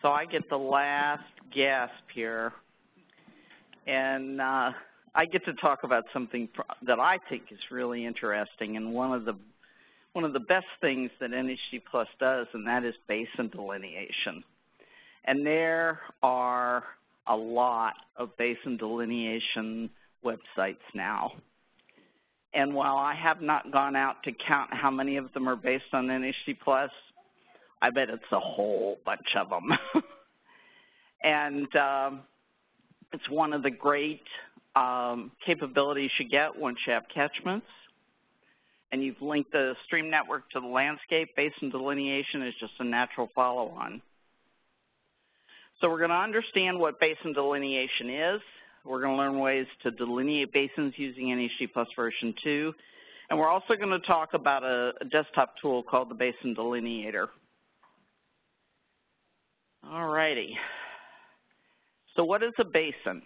So I get the last gasp here, and I get to talk about something that I think is really interesting, and one of the best things that NHD Plus does, and that is basin delineation. And there are a lot of basin delineation websites now. And while I have not gone out to count how many of them are based on NHD Plus, I bet it's a whole bunch of them. And it's one of the great capabilities you get once you have catchments. And you've linked the stream network to the landscape. Basin delineation is just a natural follow-on. So we're going to understand what basin delineation is. We're going to learn ways to delineate basins using NHD Plus version 2. And we're also going to talk about a desktop tool called the Basin Delineator. All righty. So what is a basin?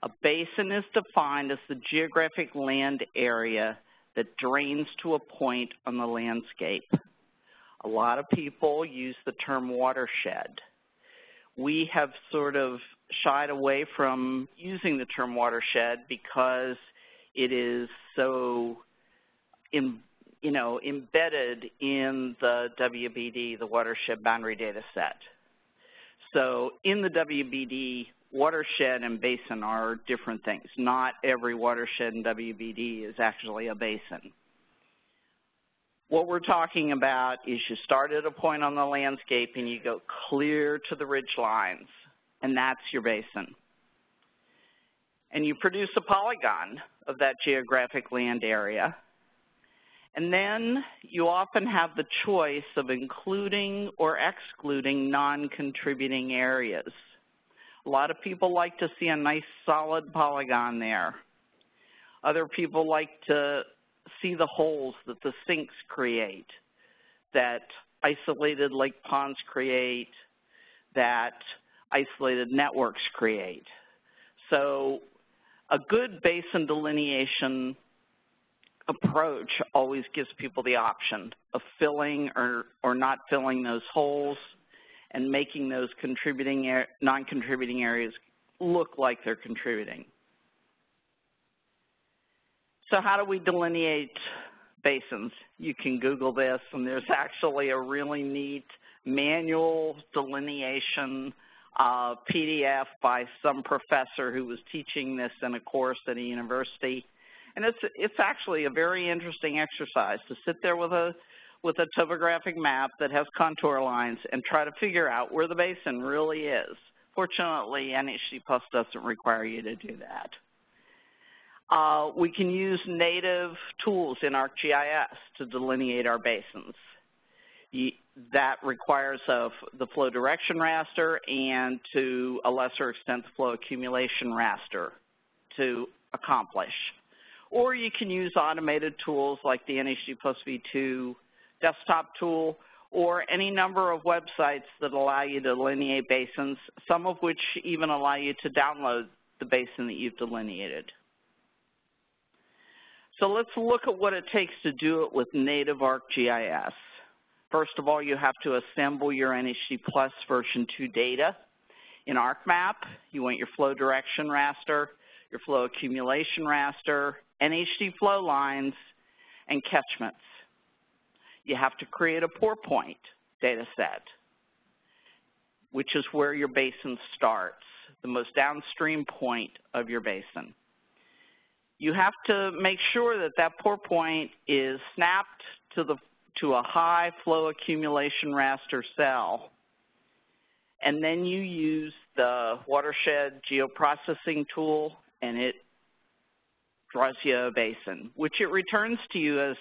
A basin is defined as the geographic land area that drains to a point on the landscape. A lot of people use the term watershed. We have sort of shied away from using the term watershed because it is so embedded in the WBD, the Watershed Boundary Data Set. So in the WBD, watershed and basin are different things. Not every watershed in WBD is actually a basin. What we're talking about is you start at a point on the landscape and you go clear to the ridge lines, and that's your basin. And you produce a polygon of that geographic land area. And then you often have the choice of including or excluding non-contributing areas. A lot of people like to see a nice solid polygon there. Other people like to see the holes that the sinks create, that isolated lake ponds create, that isolated networks create. So a good basin delineation approach always gives people the option of filling or not filling those holes and making those non-contributing areas look like they're contributing. So how do we delineate basins? You can Google this, and there's actually a really neat manual delineation PDF by some professor who was teaching this in a course at a university. And it's actually a very interesting exercise to sit there with a topographic map that has contour lines and try to figure out where the basin really is. Fortunately, NHD Plus doesn't require you to do that. We can use native tools in ArcGIS to delineate our basins. That requires the flow direction raster and, to a lesser extent, the flow accumulation raster to accomplish. Or you can use automated tools like the NHD Plus V2 desktop tool, or any number of websites that allow you to delineate basins, some of which even allow you to download the basin that you've delineated. So let's look at what it takes to do it with native ArcGIS. First of all, you have to assemble your NHD Plus version 2 data. In ArcMap, you want your flow direction raster, your flow accumulation raster, NHD flow lines, and catchments. You have to create a pour point data set, which is where your basin starts, the most downstream point of your basin. You have to make sure that that pour point is snapped to a high flow accumulation raster cell. And then you use the Watershed geoprocessing tool, and it draws you a basin, which it returns to you as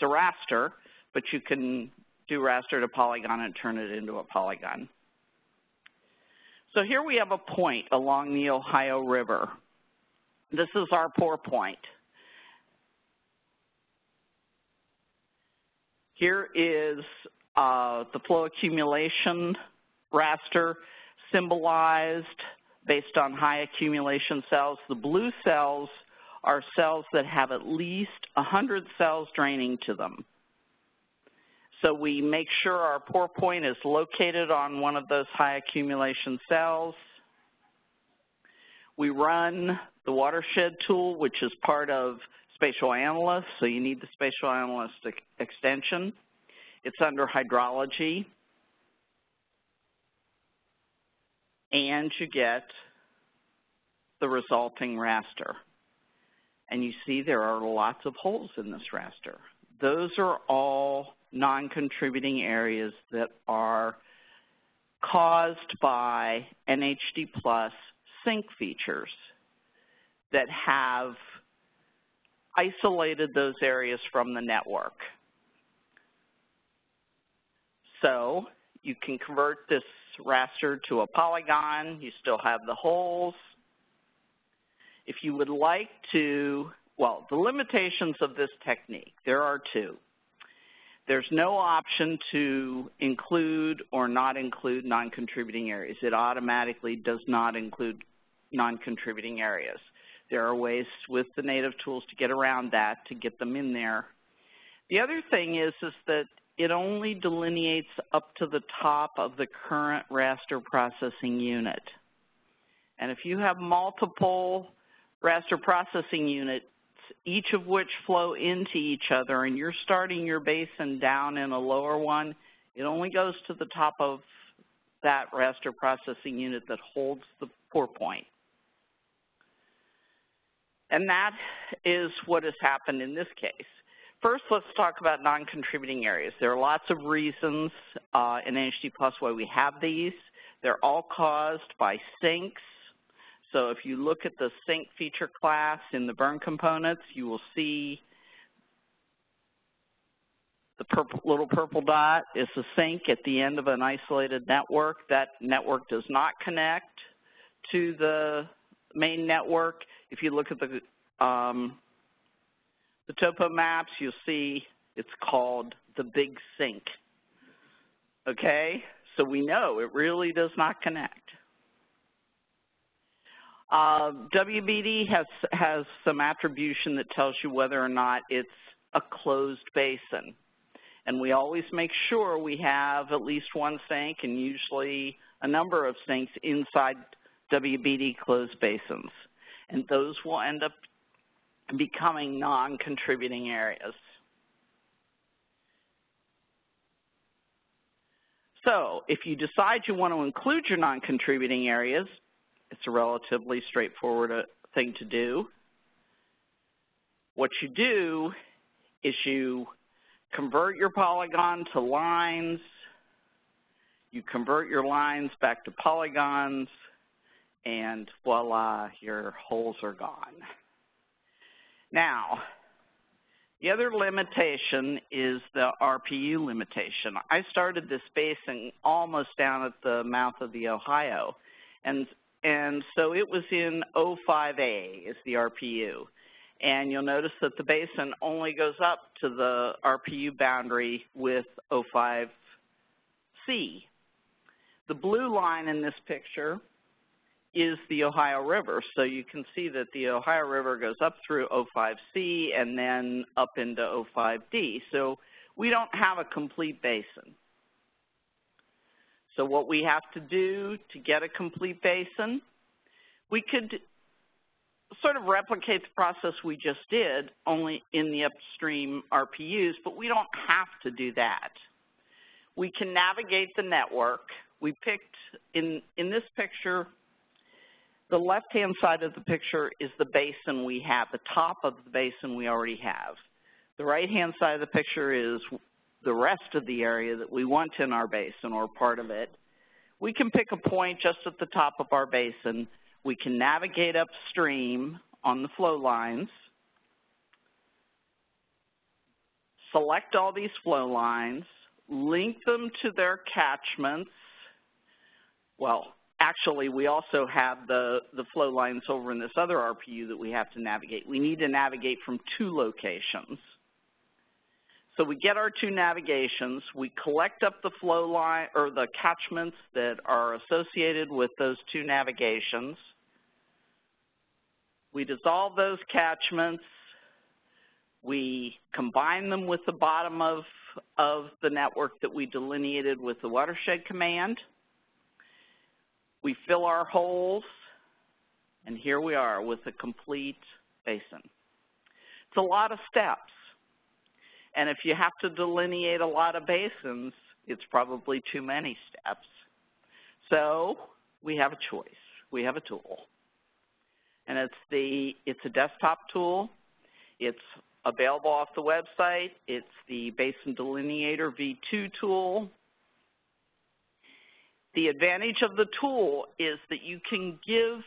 a raster, but you can do raster to Polygon and turn it into a polygon. So here we have a point along the Ohio River. This is our pour point. Here is the flow accumulation raster symbolized based on high accumulation cells. The blue cells are cells that have at least 100 cells draining to them. So we make sure our pour point is located on one of those high accumulation cells. We run the Watershed Tool, which is part of Spatial Analyst, so you need the Spatial Analyst extension. It's under Hydrology. And you get the resulting raster. And you see there are lots of holes in this raster. Those are all non-contributing areas that are caused by NHD plus sink features that have isolated those areas from the network. So you can convert this raster to a polygon. You still have the holes. If you would like to, well, the limitations of this technique, there are two. There's no option to include or not include non-contributing areas. It automatically does not include non-contributing areas. There are ways with the native tools to get around that, to get them in there. The other thing is that it only delineates up to the top of the current raster processing unit. And if you have multiple raster processing units, each of which flow into each other, and you're starting your basin down in a lower one, it only goes to the top of that raster processing unit that holds the pour point. And that is what has happened in this case. First, let's talk about non-contributing areas. There are lots of reasons in NHD Plus why we have these. They're all caused by sinks. So if you look at the sink feature class in the burn components, you will see the little purple dot is a sink at the end of an isolated network. That network does not connect to the main network. If you look at the topo maps, you'll see it's called the big sink. Okay? So we know it really does not connect. WBD has some attribution that tells you whether or not it's a closed basin. And we always make sure we have at least one sink and usually a number of sinks inside WBD closed basins. And those will end up becoming non-contributing areas. So if you decide you want to include your non-contributing areas, it's a relatively straightforward thing to do. What you do is you convert your polygon to lines, you convert your lines back to polygons, and voila, your holes are gone. Now, the other limitation is the RPYOU limitation. I started this basin almost down at the mouth of the Ohio, and so it was in 05A is the RPYOU. And you'll notice that the basin only goes up to the RPYOU boundary with 05C. The blue line in this picture is the Ohio River. So you can see that the Ohio River goes up through 05C and then up into 05D. So we don't have a complete basin. So what we have to do to get a complete basin, we could sort of replicate the process we just did, only in the upstream RPYOUs, but we don't have to do that. We can navigate the network. We picked, in this picture, the left-hand side of the picture is the basin we have, the top of the basin we already have. The right-hand side of the picture is the rest of the area that we want in our basin or part of it. We can pick a point just at the top of our basin. We can navigate upstream on the flow lines, select all these flow lines, link them to their catchments. Well, actually, we also have the flow lines over in this other RPYOU that we have to navigate. We need to navigate from two locations. So we get our two navigations, we collect up the flow line or the catchments that are associated with those two navigations. We dissolve those catchments, We combine them with the bottom of the network that we delineated with the watershed command. We fill our holes, and here we are with a complete basin. It's a lot of steps, and if you have to delineate a lot of basins, it's probably too many steps. So we have a choice. We have a tool, and it's a desktop tool. It's available off the website. It's the Basin Delineator V2 tool. The advantage of the tool is that you can give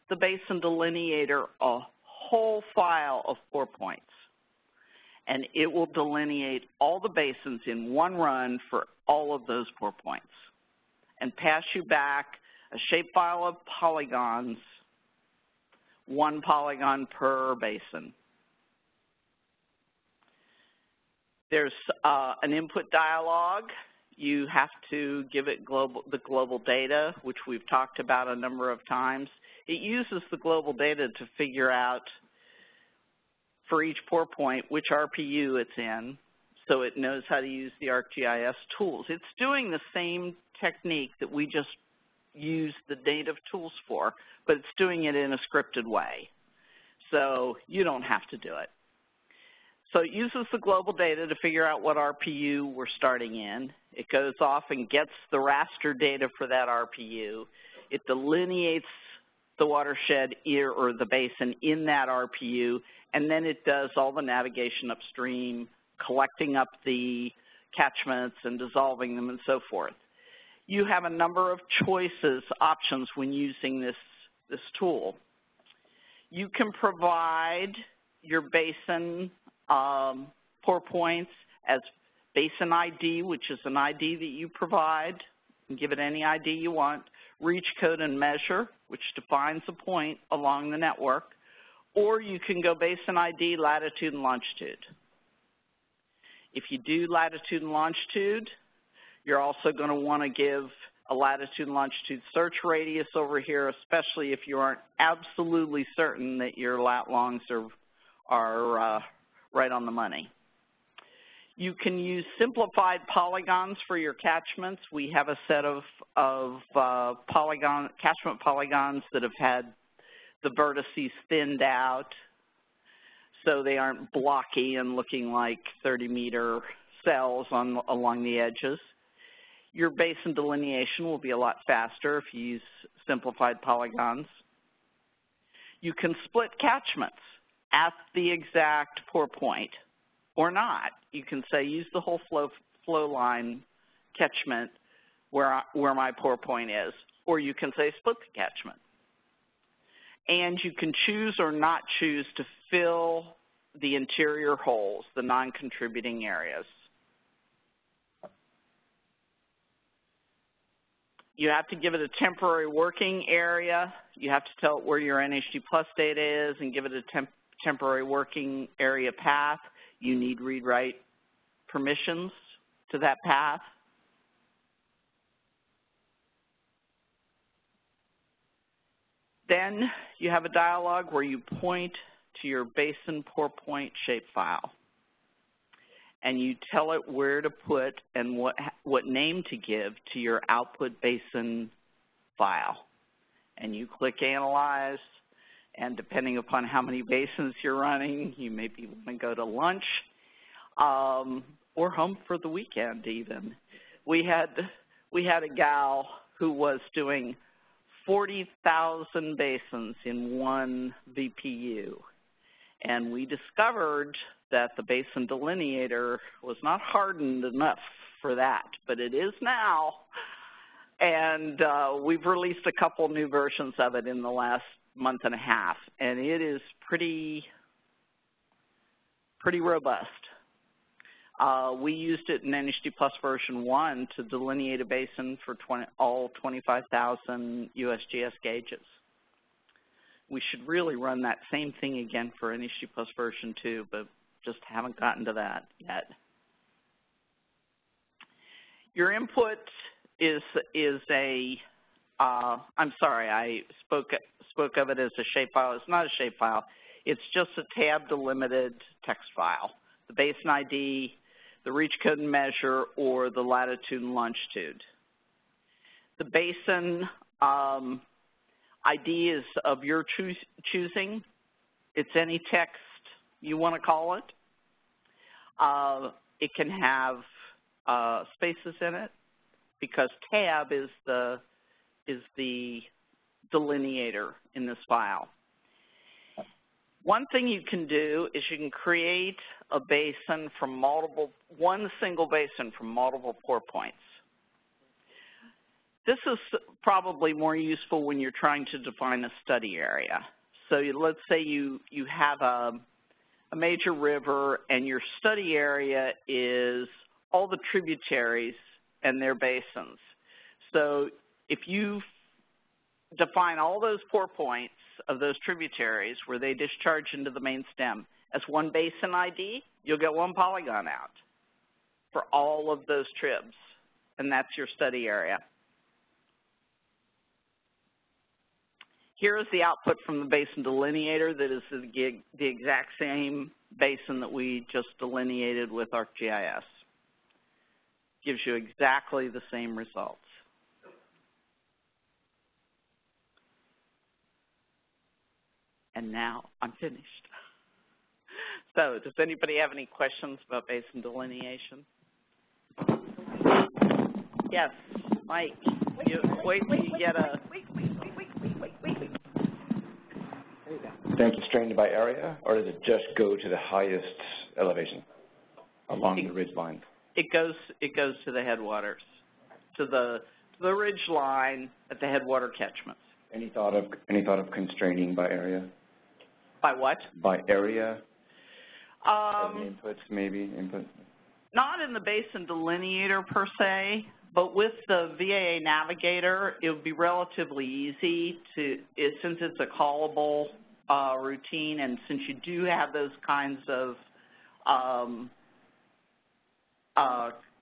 the Basin Delineator a whole file of 4 points, and it will delineate all the basins in one run for all of those 4 points and pass you back a shapefile of polygons, 1 polygon per basin. There's an input dialog. You have to give it the global data, which we've talked about a number of times. It uses the global data to figure out for each pour point which RPU it's in, so it knows how to use the ArcGIS tools. It's doing the same technique that we just used the native tools for, but it's doing it in a scripted way. So you don't have to do it. So it uses the global data to figure out what RPU we're starting in. It goes off and gets the raster data for that RPU. It delineates the watershed or the basin in that RPU, and then it does all the navigation upstream, collecting up the catchments and dissolving them and so forth. You have a number of options when using this tool. You can provide your basin pour points as basin ID, which is an ID that you provide, and give it any ID you want, reach code and measure, which defines a point along the network, or you can go basin ID, latitude, and longitude. If you do latitude and longitude, you're also going to want to give a latitude and longitude search radius over here, especially if you aren't absolutely certain that your lat longs are right on the money. You can use simplified polygons for your catchments. We have a set of catchment polygons that have had the vertices thinned out so they aren't blocky and looking like 30-meter cells along the edges. Your basin delineation will be a lot faster if you use simplified polygons. You can split catchments at the exact pour point or not. You can say use the whole flow line catchment where my pour point is, or you can say split the catchment. And you can choose or not choose to fill the interior holes, the non-contributing areas. You have to give it a temporary working area. You have to tell it where your NHD Plus data is and give it a temporary working area path. You need read-write permissions to that path. Then you have a dialog where you point to your basin pour point shapefile. And you tell it where to put and what name to give to your output basin file. And you click Analyze, and depending upon how many basins you're running, you maybe want to go to lunch or home for the weekend even. We had a gal who was doing 40,000 basins in one VPU, and we discovered that the Basin Delineator was not hardened enough for that, but it is now. And we've released a couple new versions of it in the last month and a half, and it is pretty robust. We used it in NHD Plus version 1 to delineate a basin for all 25,000 USGS gauges. We should really run that same thing again for NHD Plus version 2, but just haven't gotten to that yet. Your input is I'm sorry, I spoke of it as a shapefile. It's not a shapefile. It's just a tab-delimited text file. The basin ID, the reach code and measure, or the latitude and longitude. The basin ID is of your choosing. It's any text you want to call it. It can have spaces in it because tab is the delineator in this file. One thing you can do is you can create a basin from one single basin from multiple pour points. This is probably more useful when you're trying to define a study area. So let's say you have a major river and your study area is all the tributaries and their basins. So if you define all those pour points of those tributaries where they discharge into the main stem as one basin ID, you'll get one polygon out for all of those tribs, and that's your study area. Here is the output from the basin delineator that is the exact same basin that we just delineated with ArcGIS. Gives you exactly the same results. And now I'm finished. So does anybody have any questions about basin delineation? Yes, Mike. Wait till you get a... Then constrained by area, or does it just go to the highest elevation along the ridge line? It goes to the headwaters, to the ridge line at the headwater catchments. Any thought of constraining by area? By what? By area. Inputs, maybe input. Not in the basin delineator per se, but with the VAA navigator, it would be relatively easy to, since it's a callable routine, and since you do have those kinds of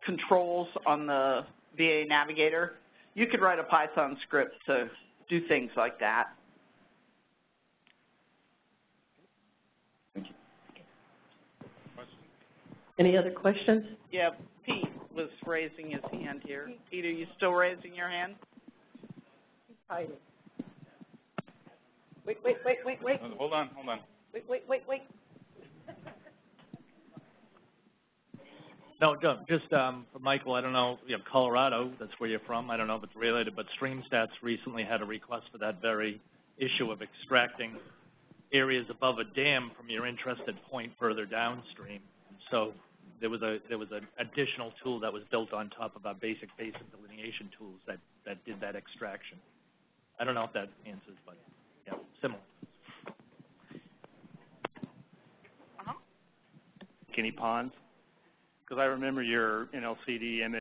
controls on the VAA navigator, you could write a Python script to do things like that. Thank you. Any other questions? Yeah, Pete was raising his hand here. Pete, are you still raising your hand? He's hiding. Wait. Hold on. Wait. No, just for Michael, I don't know, Colorado, that's where you're from. I don't know if it's related, but StreamStats recently had a request for that very issue of extracting areas above a dam from your interested point further downstream. So there was an additional tool that was built on top of our basic basin delineation tools that did that extraction. I don't know if that answers, but yeah, similar. Skinny ponds, because I remember your NLCD image